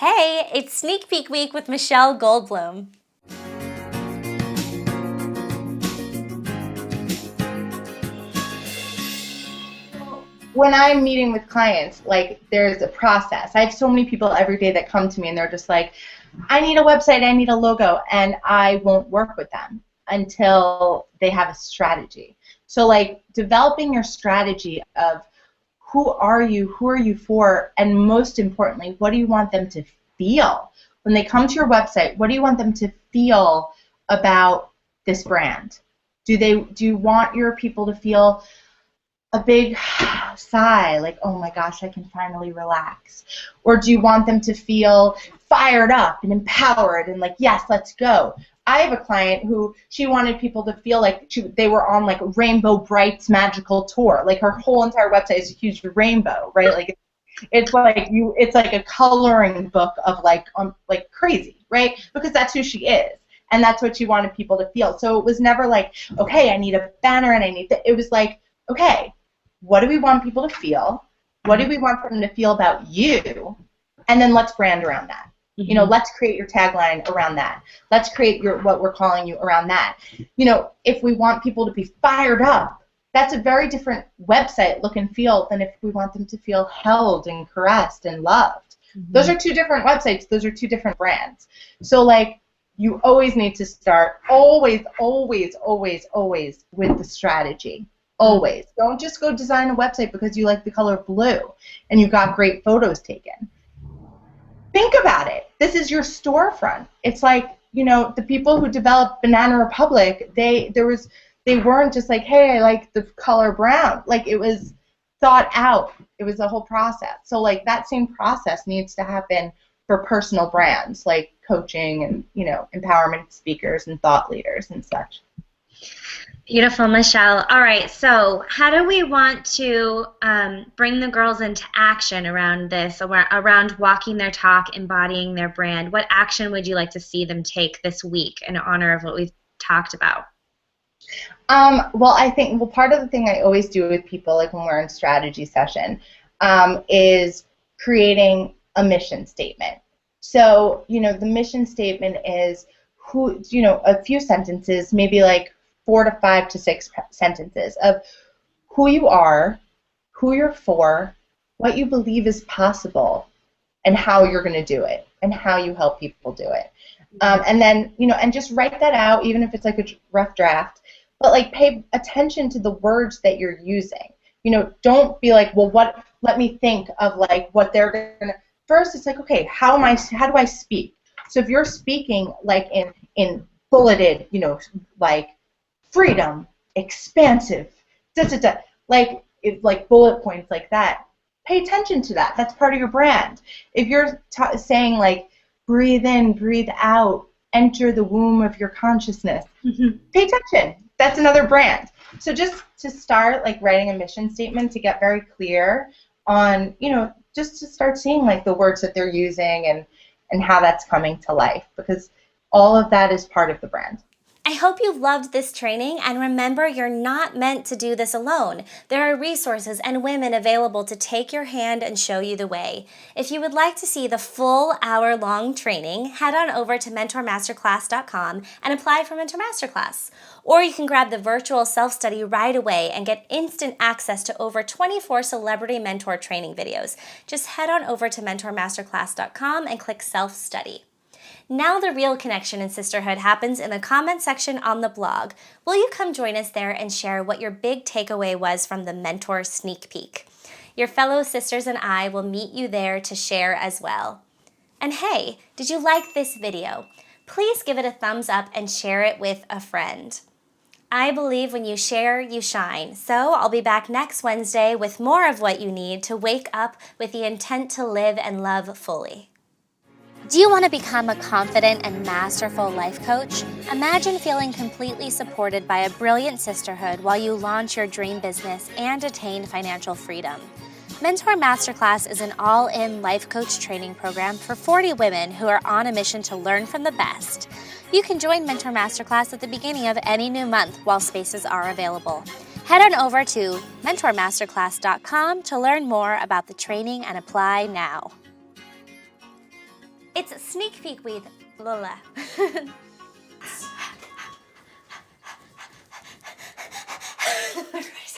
Hey, it's Sneak Peek Week with Michelle Goldblum. When I'm meeting with clients, like, there's a process. I have so many people every day that come to me and they're just like, I need a website, I need a logo, and I won't work with them until they have a strategy. So, like, developing your strategy of who are you for, and most importantly, what do you want them to feel? When they come to your website, what do you want them to feel about this brand? Do you want your people to feel a big sigh, like, oh my gosh, I can finally relax? Or do you want them to feel fired up and empowered and like, yes, let's go? I have a client who she wanted people to feel like they were on like Rainbow Bright's magical tour. Like, her whole entire website is a huge rainbow, right? Like, it's like a coloring book of like crazy, right? Because that's who she is. And that's what she wanted people to feel. So it was never like, okay, I need a banner and I need that. It was like, okay, what do we want people to feel? What do we want them to feel about you? And then let's brand around that. Mm-hmm. You know, let's create your tagline around that. Let's create what we're calling you around that. You know, if we want people to be fired up, that's a very different website look and feel than if we want them to feel held and caressed and loved. Mm-hmm. Those are two different websites. Those are two different brands. So, like, you always need to start always with the strategy. Always. Don't just go design a website because you like the color blue and you got great photos taken. Think about it. This is your storefront. It's like, you know, the people who developed Banana Republic, they weren't just like, hey, I like the color brown. Like, it was thought out. It was a whole process. So, like, that same process needs to happen for personal brands, like coaching and, you know, empowerment speakers and thought leaders and such. Beautiful, Michelle. All right, so how do we want to bring the girls into action around this, around walking their talk, embodying their brand? What action would you like to see them take this week in honor of what we've talked about? Well, I think, part of the thing I always do with people, like when we're in strategy session, is creating a mission statement. So, you know, the mission statement is a few sentences, maybe like 4 to 5 to 6 sentences of who you are, who you're for, what you believe is possible, and how you're going to do it, and how you help people do it. And then, you know, and just write that out, even if it's like a rough draft, but like pay attention to the words that you're using. You know, don't be like, well, let me think of like what they're going to, first it's like, okay, how do I speak? So if you're speaking like in bulleted, you know, like freedom, expansive, like bullet points like that. Pay attention to that. That's part of your brand. If you're saying like breathe in, breathe out, enter the womb of your consciousness, pay attention. That's another brand. So just to start like writing a mission statement to get very clear on, you know, just to start seeing like the words that they're using and how that's coming to life, because all of that is part of the brand. I hope you loved this training, and remember, you're not meant to do this alone. There are resources and women available to take your hand and show you the way. If you would like to see the full hour-long training, head on over to mentormasterclass.com and apply for Mentor Masterclass. Or you can grab the virtual self-study right away and get instant access to over 24 celebrity mentor training videos. Just head on over to mentormasterclass.com and click self-study. Now the real connection in sisterhood happens in the comment section on the blog. Will you come join us there and share what your big takeaway was from the Mentor Sneak Peek? Your fellow sisters and I will meet you there to share as well. And hey, did you like this video? Please give it a thumbs up and share it with a friend. I believe when you share, you shine. So I'll be back next Wednesday with more of what you need to wake up with the intent to live and love fully. Do you want to become a confident and masterful life coach? Imagine feeling completely supported by a brilliant sisterhood while you launch your dream business and attain financial freedom. Mentor Masterclass is an all-in life coach training program for 40 women who are on a mission to learn from the best. You can join Mentor Masterclass at the beginning of any new month while spaces are available. Head on over to mentormasterclass.com to learn more about the training and apply now. It's Sneak Peek with Lola.